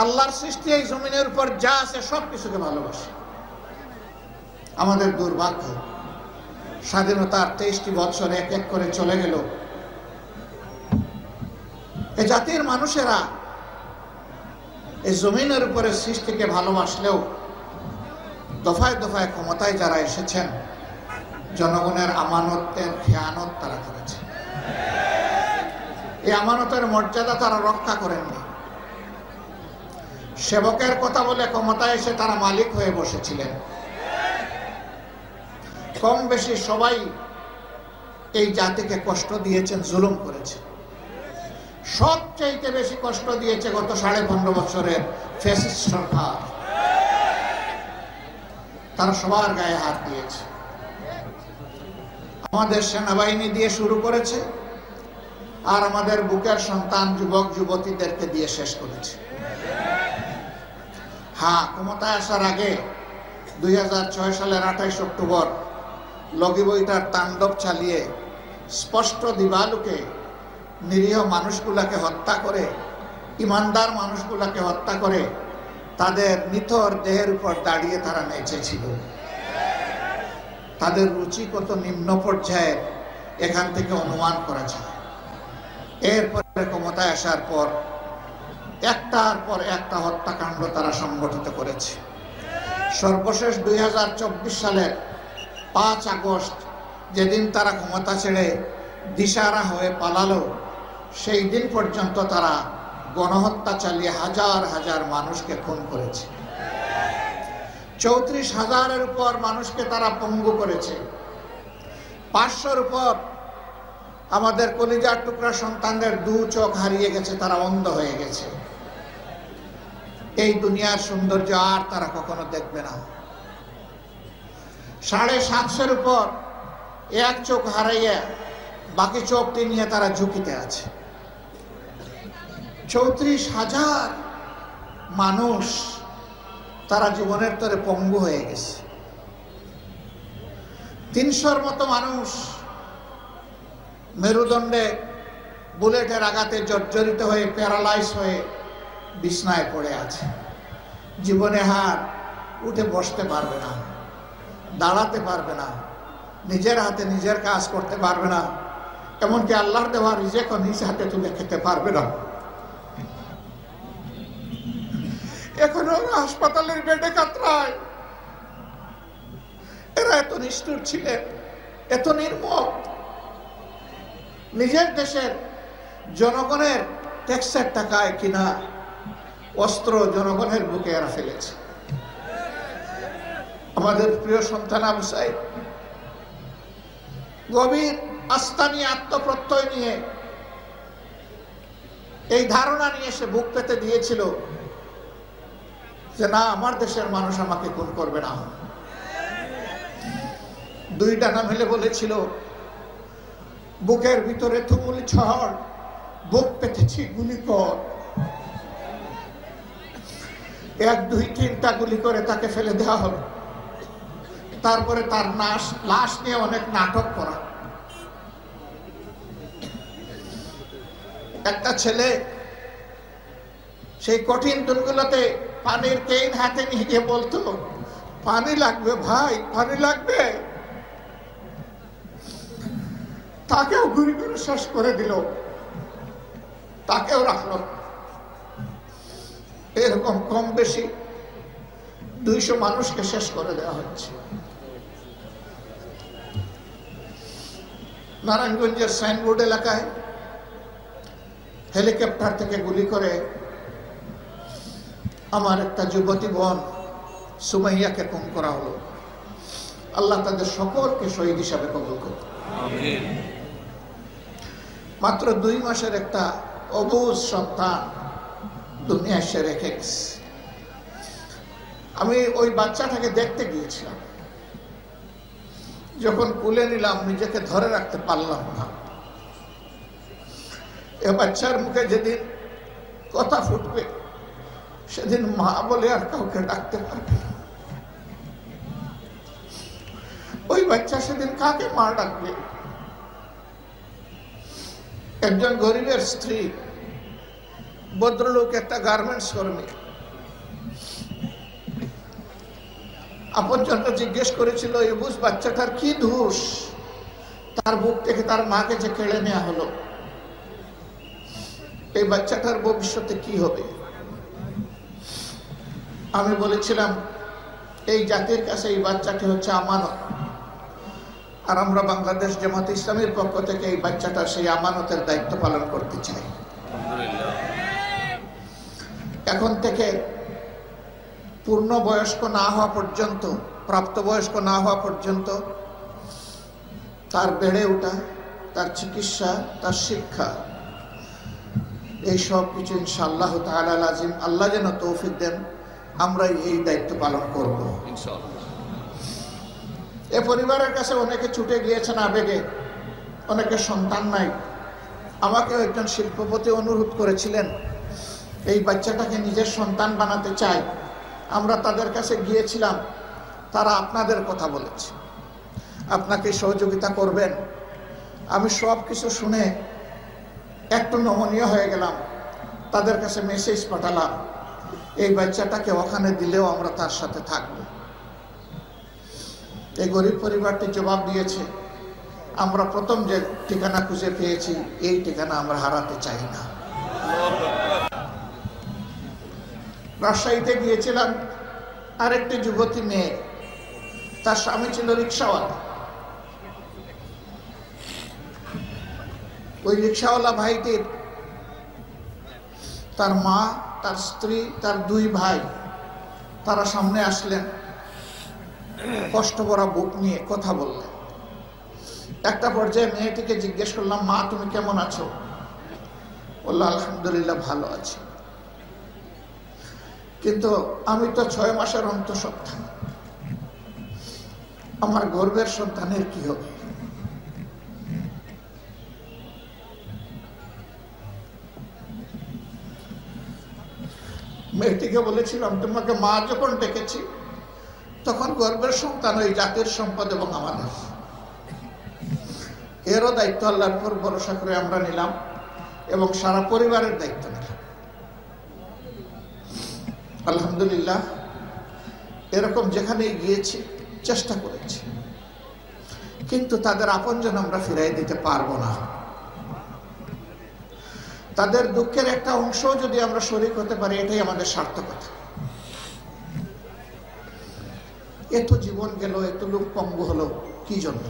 আল্লাহর সৃষ্টি এই জমিনের উপর যা আছে সব কিছুকে ভালোবাসে। আমাদের দুর্ভাগ্য, স্বাধীনতার 23টি বছর এক এক করে চলে গেল, এ জাতির মানুষেরা এই জমিনের উপরে সৃষ্টিকে ভালোবাসলেও দফায় দফায় ক্ষমতায় যারা এসেছেন, জনগণের আমানতের খেয়ানত তারা করেছে। এই আমানতের মর্যাদা তারা রক্ষা করেননি। সেবকের কথা বলে ক্ষমতায় এসে তারা মালিক হয়ে বসেছিলেন। কম বেশি সবাই এই জাতিকে কষ্ট দিয়েছেন, জুলুম করেছে। সবচেয়ে বেশি কষ্ট দিয়েছে গত 15.5 বছরের ফ্যাসিস্ট সরকার। তারা সবার গায়ে হাত দিয়েছে। আমাদের সেনাবাহিনী দিয়ে শুরু করেছে, আর আমাদের বুকের সন্তান যুবক যুবতীদেরকে দিয়ে শেষ করেছে। হ্যাঁ, ক্ষমতায় আসার আগে 2006 সালের 28 অক্টোবর লগি বইটার তাণ্ডব চালিয়ে স্পষ্ট দিবালুকে নিরীহ মানুষগুলাকে হত্যা করে, ইমানদার মানুষগুলাকে হত্যা করে তাদের নিথর দেহের উপর দাঁড়িয়ে তারা নেচেছিল। তাদের রুচি কত নিম্ন পর্যায়ে এখান থেকে অনুমান করা যায়। এরপরে ক্ষমতায় আসার পর একটার পর একটা হত্যাকাণ্ড তারা সংগঠিত করেছে। সর্বশেষ 2024 সালের 5 আগস্ট যেদিন তারা ক্ষমতা ছেড়ে দিশাহারা হয়ে পালালো, সেই দিন পর্যন্ত তারা গণহত্যা চালিয়ে হাজার হাজার মানুষকে খুন করেছে। 34,000-এর উপর মানুষকে তারা পঙ্গু করেছে। 500-র উপর আমাদের কলিজার টুকরা সন্তানদের 2 চোখ হারিয়ে গেছে, তারা অন্ধ হয়ে গেছে। এই দুনিয়ার সৌন্দর্য আর তারা কখনো দেখবে না। 750-এর উপর 1 চোখ হারাইয়া বাকি চোখটি নিয়ে তারা ঝুঁকিতে আছে। 34,000 মানুষ তারা জীবনের তরে পঙ্গু হয়ে গেছে। 300-র মতো মানুষ মেরুদণ্ডে বুলেটের আঘাতে জর্জরিত হয়ে প্যারালাইজ হয়ে বিছনায় পড়ে আছে। জীবনে হার উঠে বসতে পারবে না, দাঁড়াতে পারবে না, নিজের হাতে নিজের কাজ করতে পারবে না, এমনকি আল্লাহর দেওয়া রিজেকও নিজ হাতে তুলে খেতে পারবে না। এখন ওরা হাসপাতালের বেডে কাতরায়। এরা এত নিষ্ঠুর ছিলেন, এত নির্মম, নিজের দেশের জনগণের ট্যাক্সের টাকায় কিনা অস্ত্র জনগণের বুকে এরা ফেলেছে। আমাদের প্রিয় সন্তান আবু সাইদ গভীর আস্থা নিয়ে, আত্মপ্রত্যয় নিয়ে, এই ধারণা নিয়ে সে বুক পেতে দিয়েছিল যে না, আমার দেশের মানুষ আমাকে খুন করবে না। 2 ডানা মেলে বলেছিল, বুকের ভিতরে তুমুল ঝড়, বুক পেতেছি গুলি কর। 1, 2, 3টা গুলি করে তাকে ফেলে দেওয়া হলো। তারপরে তার লাশ নিয়ে অনেক নাটক করা। একটা ছেলে সেই কঠিন দিনগুলোতে পানির কেইন হাতে নিয়ে গিয়ে বলতো, পানি লাগবে ভাই, পানি লাগবে। তাকেও গুলি করে শেষ করে দিল, তাকেও রাখলো। এরকম কম বেশি 200 মানুষকে শেষ করে দেওয়া হচ্ছে। নারায়ণগঞ্জের সাইনবোর্ড এলাকায় হেলিকপ্টার থেকে গুলি করে আমার একটা যুবতী বোন সুমাইয়াকে খুন করা হলো। আল্লাহ তাদের সকলকে শহীদ হিসাবে কবুল করুন। মাত্র 2 মাসের একটা অবুঝ সন্তান দুনিয়া এসে রেখে গেছে। আমি ওই বাচ্চাটাকে দেখতে গিয়েছিলাম। যখন কুলে নিলাম, নিজেকে ধরে রাখতে পারলাম না। এ বাচ্চার মুখে যেদিন কথা ফুটবে, সেদিন মা বলে আর কাউকে ডাকতে পারবে না। ওই বাচ্চা সেদিন কাকে মা ডাকবে? একজন গরিবের স্ত্রী, ভদ্রলোক, একটা গার্মেন্টস কর্মী, আপনজনরা জিজ্ঞেস করেছিল, এবুস বাচ্চাটার কি দোষ, তার বুক থেকে তার মাকে যে কেড়ে নেওয়া হলো, এই বাচ্চাটার ভবিষ্যতে কি হবে? আমি বলেছিলাম, এই জাতির কাছে এই বাচ্চাটি হচ্ছে আমানত, আর আমরা বাংলাদেশ জামাত ইসলামের পক্ষ থেকে এই বাচ্চাটার সেই আমানতের দায়িত্ব পালন করতে চাই। এখন থেকে পূর্ণ বয়স্ক না হওয়া পর্যন্ত, প্রাপ্তবয়স্ক না হওয়া পর্যন্ত তার বেড়ে ওঠা, তার চিকিৎসা, তার শিক্ষা, এই সব কিছু ইনশাআল্লাহ তাআলা লাজিম, আল্লাহ যেন তৌফিক দেন, আমরা এই দায়িত্ব পালন করব ইনশাআল্লাহ। এ পরিবারের কাছে অনেকে ছুটে গিয়েছেন আবেগে, অনেকে সন্তান নাই। আমাকেও একজন শিল্পপতি অনুরোধ করেছিলেন, এই বাচ্চাটাকে নিজের সন্তান বানাতে চাই। আমরা তাদের কাছে গিয়েছিলাম, তারা আপনাদের কথা বলেছে, আপনাকে সহযোগিতা করবেন। আমি সব কিছু শুনে একটু নমনীয় হয়ে গেলাম, তাদের কাছে মেসেজ পাঠালাম, এই বাচ্চাটাকে ওখানে দিলেও আমরা তার সাথে থাকব। এই গরিব পরিবারটি জবাব দিয়েছে, আমরা প্রথম যে ঠিকানা খুঁজে পেয়েছি এই ঠিকানা আমরা হারাতে চাই না। রাজশাহীতে গিয়েছিলাম, আরেকটি যুবতী মেয়ে, তার স্বামী ছিল রিক্সাওয়ালা। ওই রিক্সাওয়ালা ভাইটির তার মা, তার স্ত্রী, তার দুই ভাই, তারা সামনে আসলেন, কষ্ট ভরা বুক নিয়ে কথা বললেন। একটা পর্যায়ে মেয়েটিকে জিজ্ঞেস করলাম, মা তুমি কেমন আছো? বলল, আলহামদুলিল্লাহ ভালো আছি, কিন্তু আমি তো 6 মাসের অন্তঃসত্ত্বা, আমার গর্ভের সন্তানের কি হবে? মেয়েটিকে বলেছিলাম, তোমাকে মা যখন ডেকেছি তখন গর্ভের সন্তান ওই জাতির সম্পদ এবং আমাদের, এরও দায়িত্ব আল্লাহর উপর ভরসা করে আমরা নিলাম এবং সারা পরিবারের দায়িত্ব নিলাম। আলহামদুলিল্লাহ, এরকম যেখানেই গিয়েছি চেষ্টা করেছি, কিন্তু তাদের আপনজন আমরা ফিরাই দিতে পারবো না। তাদের দুঃখের একটা অংশ যদি আমরা শরীক হতে পারি, এটাই আমাদের সার্থকতা। এত জীবন গেল, এত লোক পঙ্গু হলো কি জন্য?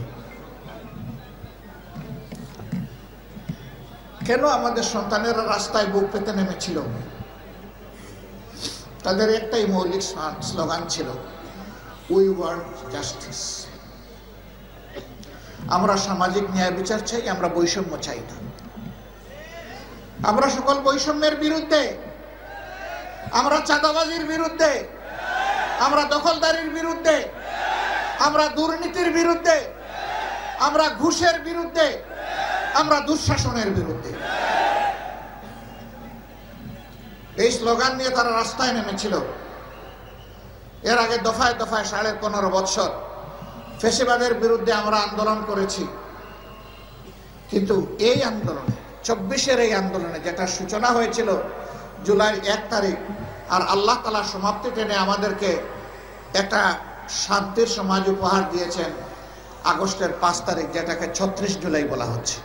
কেন আমাদের সন্তানেরা রাস্তায় বুক পেতে নেমেছিল? তাদের একটাই মৌলিক স্লোগান ছিল, উই ওয়ান্ট জাস্টিস। আমরা সামাজিক ন্যায় বিচার চাই, আমরা বৈষম্য চাই না। আমরা সকল বৈষম্যের বিরুদ্ধে, আমরা চাঁদাবাজির বিরুদ্ধে, আমরা দখলদারির বিরুদ্ধে, আমরা দুর্নীতির বিরুদ্ধে, আমরা ঘুষের বিরুদ্ধে, আমরা দুঃশাসনের বিরুদ্ধে। এই স্লোগান নিয়ে তারা রাস্তায় নেমেছিল। এর আগে দফায় দফায় 15.5 বছর ফ্যাসিবাদের বিরুদ্ধে আমরা আন্দোলন করেছি, কিন্তু এই আন্দোলনে, 24-এর এই আন্দোলনে, যেটা সূচনা হয়েছিল জুলাই 1 তারিখ, আর আল্লাহ তাআলা সমাপ্তি টেনে আমাদেরকে একটা শান্তির সমাজ উপহার দিয়েছেন আগস্টের 5 তারিখ, যেটাকে 36 জুলাই বলা হচ্ছে।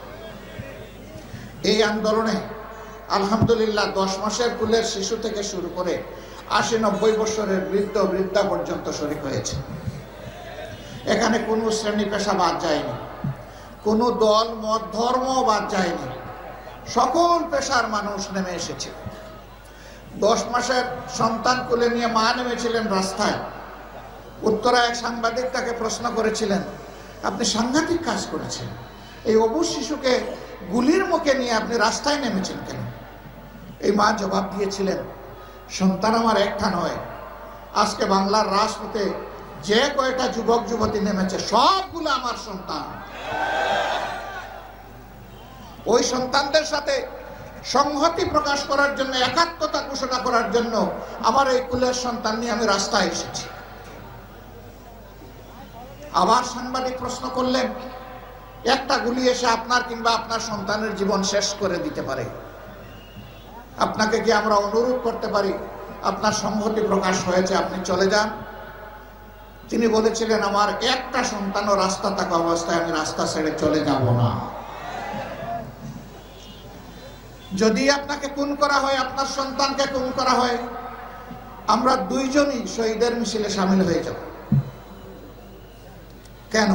এই আন্দোলনে আলহামদুলিল্লাহ 10 মাসের কুলের শিশু থেকে শুরু করে 80-90 বছরের বৃদ্ধ বৃদ্ধা পর্যন্ত শরীক হয়েছে। এখানে কোনো শ্রেণী পেশা বাদ যায়নি, কোনো দল মত ধর্ম বাদ যায়নি, সকল পেশার মানুষ নেমে এসেছে। 10 মাসের সন্তান কোলে নিয়ে মা নেমেছিলেন রাস্তায়। উত্তরা এক সাংবাদিক তাকে প্রশ্ন করেছিলেন, আপনি সাংঘাতিক কাজ করেছেন, এই অবুঝ শিশুকে গুলির মুখে নিয়ে আপনি রাস্তায় নেমেছেন কেন? এই মা জবাব দিয়েছিলেন, সন্তান আমার একটা নয়, আজকে বাংলার রাজপথে যে কয়টা যুবক যুবতী নেমেছে সবগুলো আমার সন্তান। ওই সন্তানদের সাথে সংহতি প্রকাশ করার জন্য, একাত্মতা ঘোষণা করার জন্য আমার এই কুলের সন্তান নিয়ে আমি রাস্তায় এসেছি। আবার সাংবাদিক প্রশ্ন করলেন, একটা গুলি এসে আপনার কিংবা আপনার সন্তানের জীবন শেষ করে দিতে পারে, আপনাকে কি আমরা অনুরোধ করতে পারি, আপনার সংহতি প্রকাশ হয়েছে, আপনি চলে যান? তিনি বলেছিলেন, আমার একটা সন্তানও রাস্তা থাকা অবস্থায় আমি রাস্তা ছেড়ে চলে যাব না। যদি আপনাকে খুন করা হয়, আপনার সন্তানকে খুন করা হয়, আমরা দুইজনই শহীদের মিছিলে সামিল হয়ে যাব। কেন?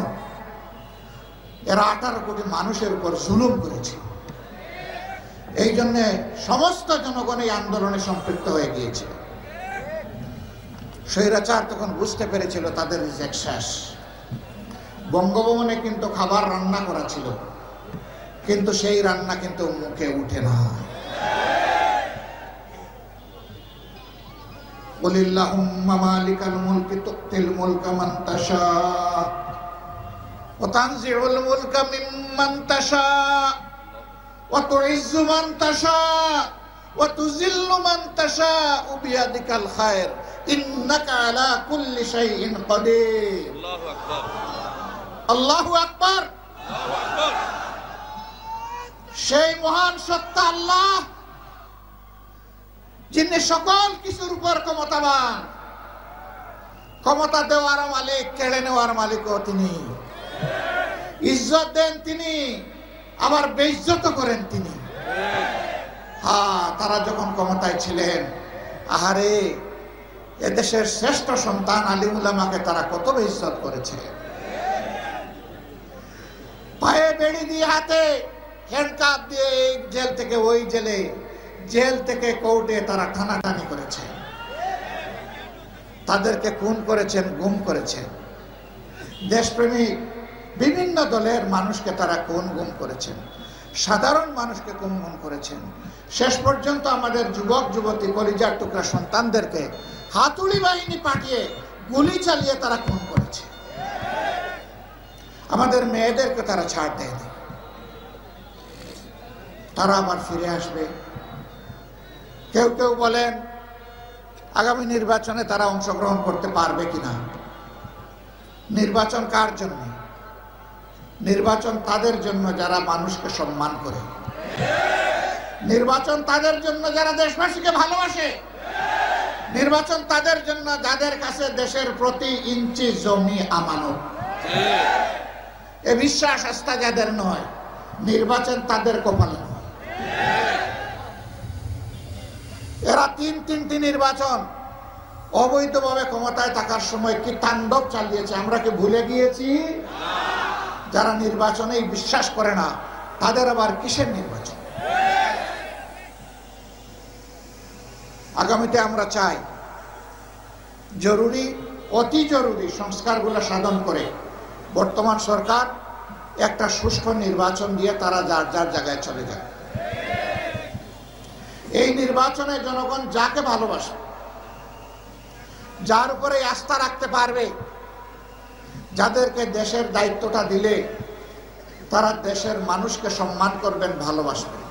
এরা 18 কোটি মানুষের উপর জুলুম করেছে। এই জন্য সমস্ত জনগণ এই আন্দোলনে সম্পৃক্ত হয়ে গিয়েছিল। স্বৈরাচার তখন বুঝতে পেরেছিল তাদের রিজেক্ট শেষ। বঙ্গভবনে কিন্তু খাবার রান্না করা ছিল, কিন্তু সেই রান্না কিন্তু মুখে উঠে না। কুলিল্লাহুম্মা মালিকাল মুলকি তুতিল মুলকা মান তাশা ওয়া তানজিউল মুলকা মিম্মান তাশা ওয়া তুইজ্জু মান তাশা ওয়া তুযিল্লু মান তাশা বিয়াদিকাল খায়র ইন্নাকা আলা কুল্লি শাইইন কাদির। আল্লাহু আকবার, আল্লাহু আকবার, আল্লাহু আকবার। সেই মহান সত্তা আল্লাহ, যিনি সকল কিছুর উপর ক্ষমতাবান, ক্ষমতা দেওয়ার মালিক, কেড়ে নেওয়ার মালিকও তিনি। ইজ্জত দেন তিনি, আবার বেইজ্জত করেন তিনি। তারা যখন ক্ষমতায় ছিলেন, আহারে এদেশের শ্রেষ্ঠ সন্তান আলিম উলামাকে তারা কত বেইজ্জত করেছে। পায়ে বেড়ি দিয়ে, হাতে হ্যান্ডকাপ দিয়ে এই জেল থেকে ওই জেলে, জেল থেকে কোর্টে তারা টানাটানি করেছে। তাদেরকে খুন করেছেন, গুম করেছেন। দেশপ্রেমিক বিভিন্ন দলের মানুষকে তারা খুন গুম করেছেন, সাধারণ মানুষকে খুন গুম করেছেন। শেষ পর্যন্ত আমাদের যুবক যুবতী কলিজার টুকরা সন্তানদেরকে হাতুড়ি বাহিনী পাঠিয়ে গুলি চালিয়ে তারা খুন করেছে। আমাদের মেয়েদেরকে তারা ছাড় দেয়নি। তারা আবার ফিরে আসবে। কেউ কেউ বলেন আগামী নির্বাচনে তারা অংশগ্রহণ করতে পারবে কিনা। নির্বাচন কার জন্য? নির্বাচন তাদের জন্য যারা মানুষকে সম্মান করে। নির্বাচন তাদের জন্য যারা দেশবাসীকে ভালোবাসে। নির্বাচন তাদের জন্য যাদের কাছে দেশের প্রতি ইঞ্চি জমি আমানত। এ বিশ্বাস আস্থা যাদের নয়, নির্বাচন তাদের কপালে নয়। এরা তিনটি নির্বাচন অবৈধভাবে ক্ষমতায় থাকার সময় কি তাণ্ডব চালিয়েছে, আমরা কি ভুলে গিয়েছি? যারা নির্বাচনেই বিশ্বাস করে না, তাদের আবার কিসের নির্বাচন? আগামীতে আমরা চাই জরুরি, অতি জরুরি সংস্কারগুলো সাধন করে বর্তমান সরকার একটা সুষ্ঠু নির্বাচন দিয়ে তারা যার যার জায়গায় চলে যায়। এই নির্বাচনে জনগণ যাকে ভালোবাসে, যার উপরে আস্থা রাখতে পারবে, যাদেরকে দেশের দায়িত্বটা দিলে তারা দেশের মানুষকে সম্মান করবেন, ভালোবাসবেন।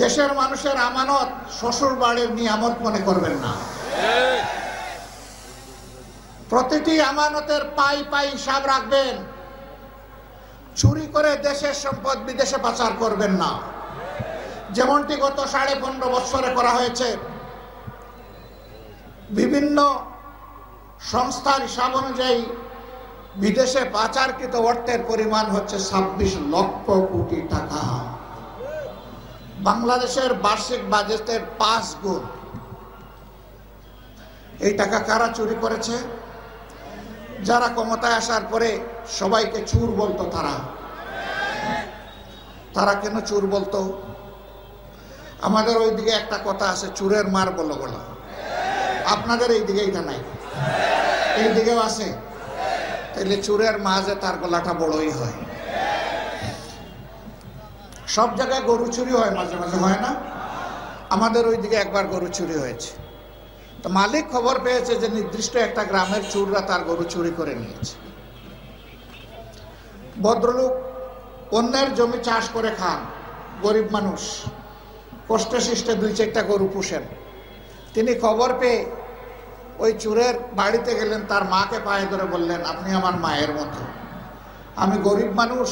দেশের মানুষের আমানত শ্বশুর বাড়ির নিয়ামত মনে করবেন না। প্রতিটি আমানতের পাই পাই হিসাব রাখবেন। চুরি করে দেশের সম্পদ বিদেশে পাচার করবেন না, যেমনটি গত 15.5 বছরে করা হয়েছে। বিভিন্ন সংস্থার হিসাব অনুযায়ী বিদেশে পাচারকৃত অর্থের পরিমাণ হচ্ছে 26 লক্ষ কোটি টাকা। বাংলাদেশের বার্ষিক বাজেটের 5 গুণ। এই টাকা কারা চুরি করেছে? যারা ক্ষমতায় আসার পরে সবাইকে চোর বলতো। তারা কেন চোর বলতো? আমাদের ওইদিকে একটা কথা আছে, চোরের মার বলো বলা। আপনাদের এইদিকে এটা নাই, এইদিকেও আছে। তাহলে চোরের মা যে তার গলাটা বড়ই হয়। সব জায়গায় গরু চুরি হয়, মাঝে মাঝে হয় না? আমাদের ওইদিকে একবার গরু চুরি হয়েছে। তো মালিক খবর পেয়েছে যে নির্দিষ্ট একটা গ্রামের চোররা তার গরু চুরি করে নিয়েছে। ভদ্রলোক অন্যের জমি চাষ করে খান, গরিব মানুষ, কষ্টে সৃষ্টে 2-4টা গরু পুষেন। তিনি খবর পেয়ে ওই চোরের বাড়িতে গেলেন, তার মাকে পায়ে ধরে বললেন, আপনি আমার মায়ের মতো, আমি গরিব মানুষ,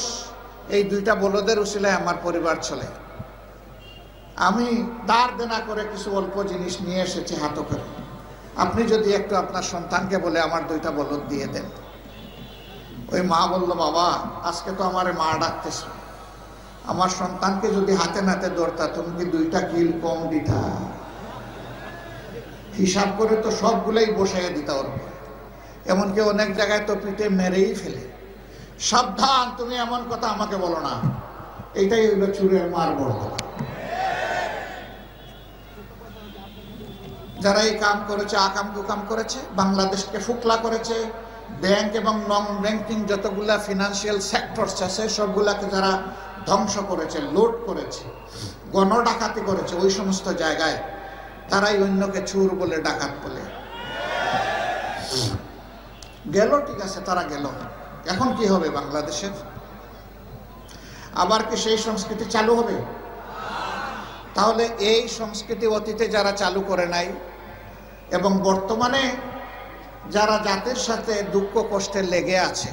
এই 2টা বলদের উসিলায় আমার পরিবার চলে, আমি দাঁড় দেনা করে কিছু অল্প জিনিস নিয়ে এসেছি হাতে করে, আপনি যদি একটু আপনার সন্তানকে বলে আমার 2টা বলদ দিয়ে দেন। ওই মা বলল, বাবা আজকে তো আমার মা ডাকতেছ, আমার সন্তানকে যদি হাতে নাতে ধরতা তুমি কি 2টা কিল কম দিতা? হিসাব করে তো সবগুলোই বসাইয়া দিতা ওর উপরে। এমনকি অনেক জায়গায় তো পিঠে মেরেই ফেলে। সাবধান, তুমি এমন কথা আমাকে বলো না। এইটাই হইল চুরের মার বড় কথা। যারা এই কাম করেছে, আকাম কুকাম করেছে, বাংলাদেশকে ফুকলা করেছে, ব্যাংক এবং নন ব্যাংকিং যতগুলা ফিনান্সিয়াল সেক্টরস আছে সবগুলাকে যারা ধ্বংস করেছে, লুট করেছে, গণ ডাকাতি করেছে, ওই সমস্ত জায়গায় তারাই অন্যকে চুর বলে, ডাকাত বলে। গেল, ঠিক আছে, তারা গেল। এখন কি হবে বাংলাদেশের? আবার কি সেই সংস্কৃতি চালু হবে? তাহলে এই সংস্কৃতি অতীতে যারা চালু করে নাই এবং বর্তমানে যারা জাতির সাথে দুঃখ কষ্টে লেগে আছে,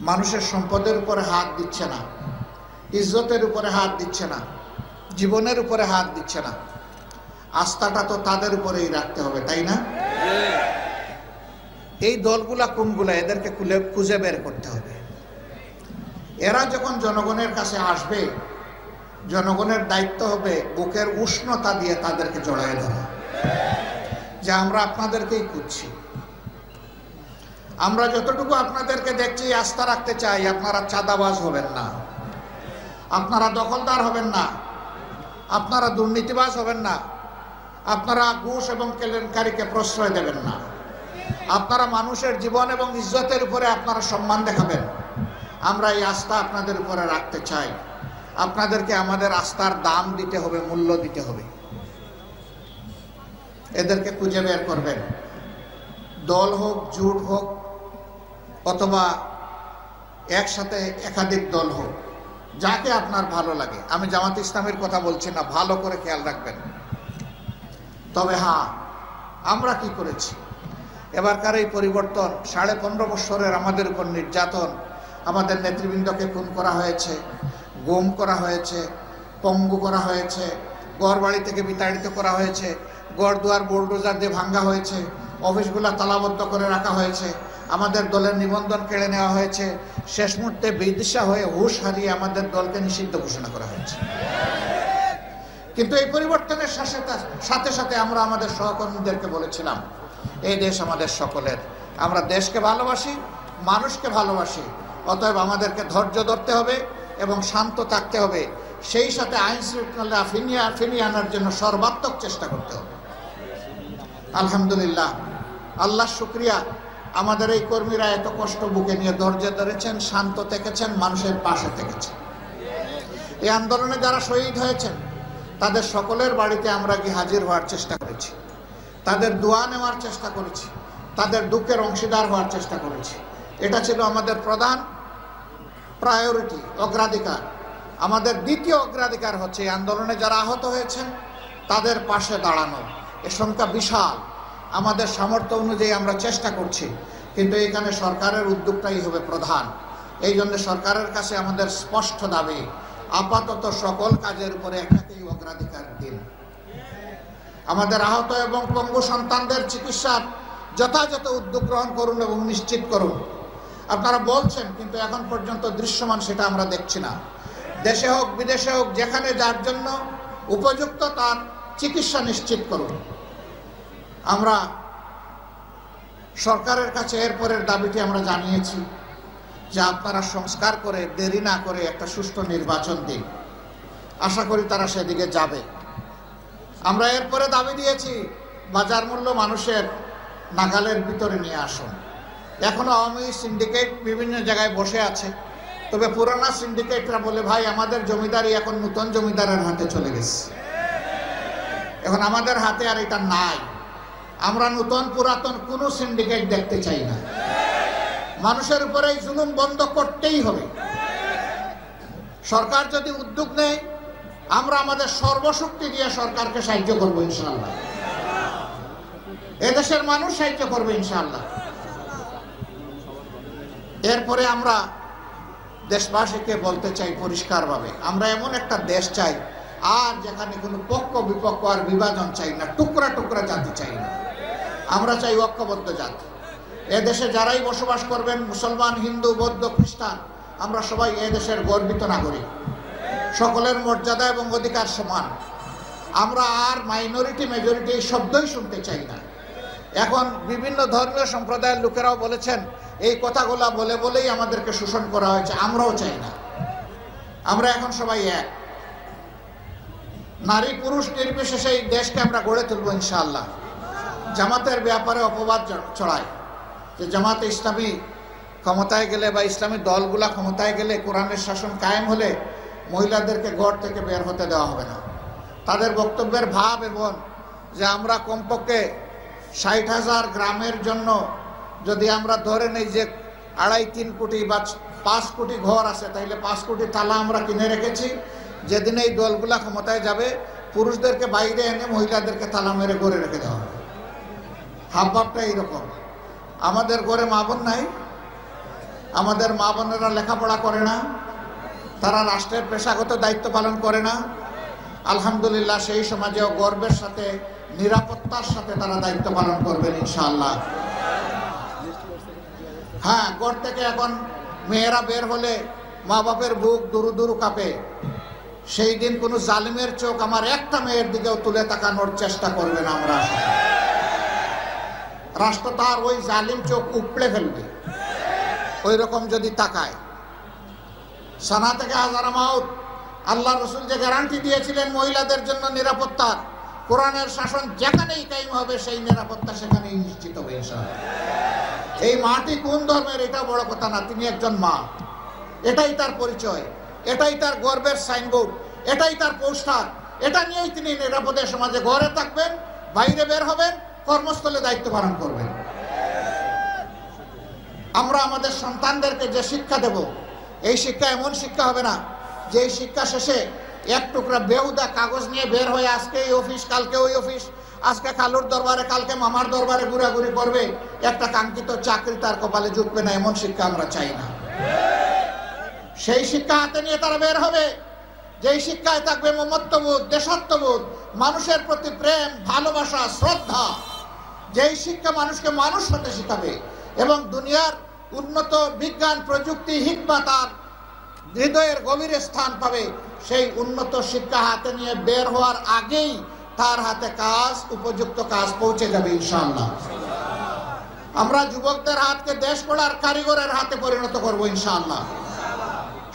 মানুষের সম্পদের উপরে হাত দিচ্ছে না, ইজ্জতের উপরে হাত দিচ্ছে না, জীবনের উপরে হাত দিচ্ছে না, আস্থাটা তো তাদের উপরেই রাখতে হবে, তাই না? এই দলগুলা কোনগুলা, এদেরকে খুঁজে বের করতে হবে। এরা যখন জনগণের কাছে আসবে, জনগণের দায়িত্ব হবে বুকের উষ্ণতা দিয়ে তাদেরকে জড়ায় ধরা, যে আমরা আপনাদেরকেই খুঁজছি, আমরা যতটুকু আপনাদেরকে দেখছি আস্থা রাখতে চাই, আপনারা চাঁদাবাজ হবেন না, আপনারা দখলদার হবেন না, আপনারা দুর্নীতিবাজ হবেন না, আপনারা ঘুষ এবং কেলেঙ্কারিকে প্রশ্রয় দেবেন না, আপনারা মানুষের জীবন এবং ইজ্জতের উপরে আপনারা সম্মান দেখাবেন। আমরা এই আস্থা আপনাদের উপরে রাখতে চাই। আপনাদেরকে আমাদের আস্থার দাম দিতে হবে, মূল্য দিতে হবে। এদেরকে খুঁজে বের করবেন, দল হোক, জোট হোক, অথবা একসাথে একাধিক দল হোক, যাকে আপনার ভালো লাগে। আমি জামাত ইসলামের কথা বলছি না, ভালো করে খেয়াল রাখবেন। তবে হ্যাঁ, আমরা কি করেছি এবারকার এই পরিবর্তন, 15.5 বছরের আমাদের উপর নির্যাতন, আমাদের নেতৃবৃন্দকে খুন করা হয়েছে, গুম করা হয়েছে, পঙ্গু করা হয়েছে, ঘর বাড়ি থেকে বিতাড়িত করা হয়েছে, ঘর দুয়ার বুলডোজার দিয়ে ভাঙ্গা হয়েছে, অফিসগুলা তালাবদ্ধ করে রাখা হয়েছে, আমাদের দলের নিবন্ধন কেড়ে নেওয়া হয়েছে, শেষ মুহূর্তে বিদিশা হয়ে হুঁশ হারিয়ে আমাদের দলকে নিষিদ্ধ ঘোষণা করা হয়েছে। কিন্তু এই পরিবর্তনের সাথে সাথে আমরা আমাদের সহকর্মীদেরকে বলেছিলাম, এই দেশ আমাদের সকলের, আমরা দেশকে ভালোবাসি, মানুষকে ভালোবাসি, অতএব আমাদেরকে ধৈর্য ধরতে হবে এবং শান্ত থাকতে হবে, সেই সাথে আইন শৃঙ্খলা ফিরিয়ে আনার জন্য সর্বাত্মক চেষ্টা করতে হবে। আলহামদুলিল্লাহ, আল্লাহ শুকরিয়া, আমাদের এই কর্মীরা এত কষ্ট বুকে নিয়ে ধৈর্য ধরেছেন, শান্ত থেকেছেন, মানুষের পাশে থেকেছেন। এই আন্দোলনে যারা শহীদ হয়েছেন তাদের সকলের বাড়িতে আমরা গিয়ে হাজির হওয়ার চেষ্টা করেছি, তাদের দোয়া নেওয়ার চেষ্টা করেছি, তাদের দুঃখের অংশীদার হওয়ার চেষ্টা করেছি। এটা ছিল আমাদের প্রধান প্রায়োরিটি, অগ্রাধিকার। আমাদের দ্বিতীয় অগ্রাধিকার হচ্ছে এই আন্দোলনে যারা আহত হয়েছেন তাদের পাশে দাঁড়ানো। এ সংখ্যা বিশাল, আমাদের সামর্থ্য অনুযায়ী আমরা চেষ্টা করছি, কিন্তু এখানে সরকারের উদ্যোগটাই হবে প্রধান। এই জন্য সরকারের কাছে আমাদের স্পষ্ট দাবি, আপাতত সকল কাজের উপরে একটাকেই অগ্রাধিকার দিন। আমাদের আহত এবং পঙ্গু সন্তানদের চিকিৎসার যথাযথ উদ্যোগ গ্রহণ করুন এবং নিশ্চিত করুন। আপনারা বলছেন, কিন্তু এখন পর্যন্ত দৃশ্যমান সেটা আমরা দেখছি না। দেশে হোক বিদেশে হোক, যেখানে যার জন্য উপযুক্ত তার চিকিৎসা নিশ্চিত করুন। আমরা সরকারের কাছে এরপরের দাবিটি আমরা জানিয়েছি যে আপনারা সংস্কার করে, দেরি না করে একটা সুষ্ঠু নির্বাচন দিন। আশা করি তারা সেদিকে যাবে। আমরা এরপরে দাবি দিয়েছি বাজার মূল্য মানুষের নাগালের ভিতরে নিয়ে আসুন। এখনো আওয়ামী সিন্ডিকেট বিভিন্ন জায়গায় বসে আছে, তবে পুরানা সিন্ডিকেটরা বলে, ভাই আমাদের জমিদারি এখন নতুন জমিদারের হাতে চলে গেছে, এখন আমাদের হাতে আর এটা নাই। আমরা নতুন পুরাতন কোনো সিন্ডিকেট দেখতে চাই না। মানুষের উপরে এই জুলুম বন্ধ করতেই হবে। সরকার যদি উদ্যোগ নেয়, আমরা আমাদের সর্বশক্তি দিয়ে সরকারকে সাহায্য করবো ইনশাআল্লাহ। এদেশের মানুষ সাহায্য করবে ইনশাআল্লাহ। এরপরে আমরা দেশবাসীকে বলতে চাই পরিষ্কারভাবে, আমরা এমন একটা দেশ চাই আর যেখানে কোনো পক্ষ বিপক্ষ আর বিভাজন চাই না, টুকরা টুকরা জাতি চাই না, আমরা চাই ঐক্যবদ্ধ জাতি। এদেশে যারাই বসবাস করবেন, মুসলমান, হিন্দু, বৌদ্ধ, খ্রিস্টান, আমরা সবাই এদেশের গর্বিত নাগরিক, সকলের মর্যাদা এবং অধিকার সমান। আমরা আর মাইনরিটি মেজরিটি এই শব্দই শুনতে চাই না। এখন বিভিন্ন ধর্মীয় সম্প্রদায়ের লোকেরাও বলেছেন এই কথাগুলা বলে বলেই আমাদেরকে শোষণ করা হয়েছে, আমরাও চাই না। আমরা এখন সবাই এক, নারী পুরুষ নির্বিশেষে এই দেশকে আমরা গড়ে তুলব ইনশাআল্লাহ। জামাতের ব্যাপারে অপবাদ ছড়ায় যে জামাতে ইসলামী ক্ষমতায় গেলে বা ইসলামী দলগুলা ক্ষমতায় গেলে, কোরআনের শাসন কায়েম হলে মহিলাদেরকে ঘর থেকে বের হতে দেওয়া হবে না। তাদের বক্তব্যের ভাব এবং যে আমরা কমপক্ষে 60,000 গ্রামের জন্য যদি আমরা ধরে নেই যে 2.5-3 কোটি বা 5 কোটি ঘর আছে, তাইলে 5 কোটি তালা আমরা কিনে রেখেছি। যেদিন এই দলগুলা ক্ষমতায় যাবে পুরুষদেরকে বাইরে এনে মহিলাদেরকে তালা মেরে ঘরে রেখে দেওয়া হবে। হাবভাবটা এইরকম। আমাদের ঘরে মা বোন নাই, আমাদের মা বোনেরা লেখাপড়া করে না, তারা রাষ্ট্রের পেশাগত দায়িত্ব পালন করে না। আলহামদুলিল্লাহ সেই সমাজেও গর্বের সাথে, নিরাপত্তার সাথে তারা দায়িত্ব পালন করবেন ইনশাআল্লাহ। হ্যাঁ, ঘর থেকে এখন মেয়েরা বের হলে মা বাপের বুক দুরু দুরু কাঁপে। সেই দিন কোনো জালিমের চোখ আমার একটা মেয়ের দিকেও তুলে তাকানোর চেষ্টা করবে না। আমরা রাষ্ট্র তার ওই জালিম চোখ উপড়ে ফেলবে ওই রকম যদি তাকায়। সানা থেকে হাজারা মাউত, আল্লাহ রসুল যে গ্যারান্টি দিয়েছিলেন মহিলাদের জন্য নিরাপত্তার, কোরআনের শাসন যেখানেই কায়েম হবে সেই নিরাপত্তা সেখানেই নিশ্চিত হবে ইনশাআল্লাহ। এই মাটি কোন ধর্মের এটা বড় কথা না, তিনি একজন মা, এটাই তার পরিচয়, এটাই তার গর্বের সাইনবোর্ড, এটাই তার পোস্টার। এটা নিয়েই তিনি নিরাপদে সমাজে ঘরে থাকবেন, বাইরে বের হবেন, কর্মস্থলে দায়িত্ব পালন করবেন। আমরা আমাদের সন্তানদেরকে যে শিক্ষা দেব, এই শিক্ষা এমন শিক্ষা হবে না যে এই শিক্ষা শেষে এক টুকরা বেহুদা কাগজ নিয়ে বের হয়ে আজকে এই অফিস, কালকে ওই অফিস, আজকে খালুর দরবারে, কালকে মামার দরবারে ঘুরাঘুরি করবে, একটা কাঙ্ক্ষিত চাকরি তার কপালে জুটবে না, এমন শিক্ষা আমরা চাই না। সেই শিক্ষা হাতে নিয়ে তারা বের হবে, যেই শিক্ষায় থাকবে মমত্ববোধ, দেশাত্মবোধ, মানুষের প্রতি প্রেম, ভালোবাসা, শ্রদ্ধা। যেই শিক্ষা মানুষকে মানুষ হতে শিখাবে এবং দুনিয়ার উন্নত বিজ্ঞান, প্রযুক্তি, হিকমা তার হৃদয়ের গভীরে স্থান পাবে, সেই উন্নত শিক্ষা হাতে নিয়ে বের হওয়ার আগেই তার হাতে কাজ, উপযুক্ত কাজ পৌঁছে যাবে ইনশাআল্লাহ। আমরা যুবকদের হাতকে দেশ গড়ার কারিগরের হাতে পরিণত করব ইনশাআল্লাহ।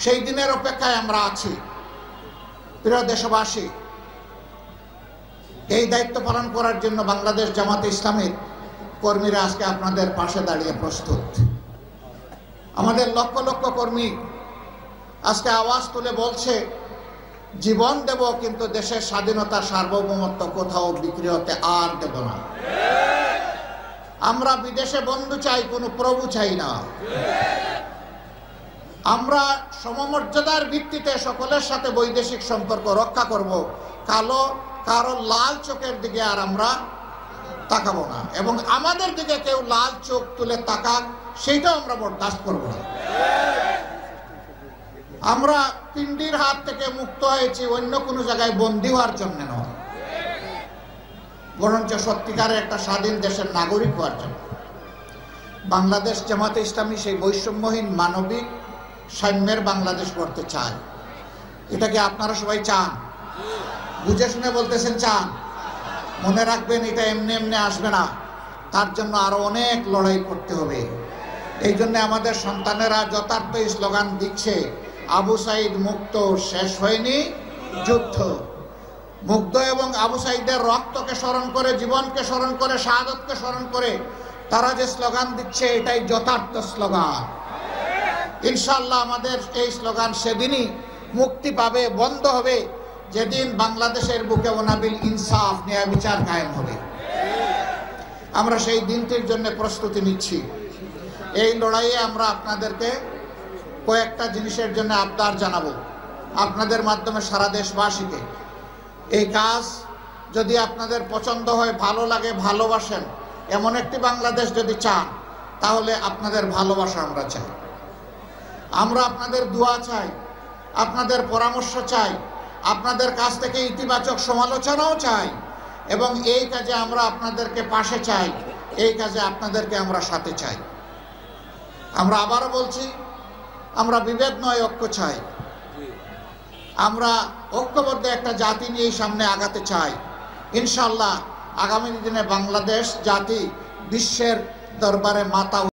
সেই দিনের অপেক্ষায় আমরা আছি। প্রিয় দেশবাসী, এই দায়িত্ব পালন করার জন্য বাংলাদেশ জামাতে ইসলামীর কর্মীরা আজকে আপনাদের পাশে দাঁড়িয়ে প্রস্তুত। আমাদের লক্ষ লক্ষ কর্মী আজকে আওয়াজ তুলে বলছে জীবন দেব, কিন্তু দেশের স্বাধীনতা, সার্বভৌমত্ব কোথাও বিক্রি হতে আর দেব না। আমরা বিদেশে বন্ধু চাই, কোনো প্রভু চাই না। আমরা সমমর্যাদার ভিত্তিতে সকলের সাথে বৈদেশিক সম্পর্ক রক্ষা করব। কারো লাল চোখের দিকে আর আমরা তাকাবো না, এবং আমাদের দিকে কেউ লাল চোখ তুলে তাকাক সেইটাও আমরা বরদাস্ত করব না। আমরা পিণ্ডির হাত থেকে মুক্ত হয়েছি অন্য কোনো জায়গায় বন্দী হওয়ার জন্য নয়, বরঞ্চ সত্যিকারের একটা স্বাধীন দেশের নাগরিক হওয়ার জন্য। বাংলাদেশ জামাতে ইসলামী সেই বৈষম্যহীন মানবিক সাম্যের বাংলাদেশ করতে চায়। এটা কি আপনারা সবাই চান? বুঝে শুনে বলতেছেন চান? মনে রাখবেন, এটা এমনি এমনি আসবে না, তার জন্য আরো অনেক লড়াই করতে হবে। এই জন্য আমাদের সন্তানেরা যথার্থ স্লোগান দিচ্ছে, আবু সাইদ মুক্ত, শেষ হয়নি যুদ্ধ। মুগ্ধ এবং আবু সাইদের রক্তকে স্মরণ করে, জীবনকে স্মরণ করে, শাহাদতকে স্মরণ করে তারা যে স্লোগান দিচ্ছে, এটাই যথার্থ স্লোগান। ইনশাআল্লাহ আমাদের এই স্লোগান সেদিনই মুক্তি পাবে, বন্ধ হবে, যেদিন বাংলাদেশের বুকে অনাবিল ইনসাফ, ন্যায় বিচার কায়েম হবে। আমরা সেই দিনটির জন্য প্রস্তুতি নিচ্ছি। এই লড়াইয়ে আমরা আপনাদেরকে কয়েকটা জিনিসের জন্য আবদার জানাবো, আপনাদের মাধ্যমে সারা দেশবাসীকে। এই কাজ যদি আপনাদের পছন্দ হয়, ভালো লাগে, ভালোবাসেন, এমন একটি বাংলাদেশ যদি চান, তাহলে আপনাদের ভালোবাসা আমরা চাই, আমরা আপনাদের দোয়া চাই, আপনাদের পরামর্শ চাই, আপনাদের কাছ থেকে ইতিবাচক সমালোচনাও চাই এবং এই কাজে আমরা আপনাদেরকে পাশে চাই, এই কাজে আপনাদেরকে আমরা সাথে চাই। আমরা আবারও বলছি, আমরা বিভেদ নয়, ঐক্য চাই। আমরা ঐক্যবদ্ধ একটা জাতি নিয়ে সামনে আগাতে চাই। ইনশাআল্লাহ আগামী দিনে বাংলাদেশ জাতি বিশ্বের দরবারে মাথা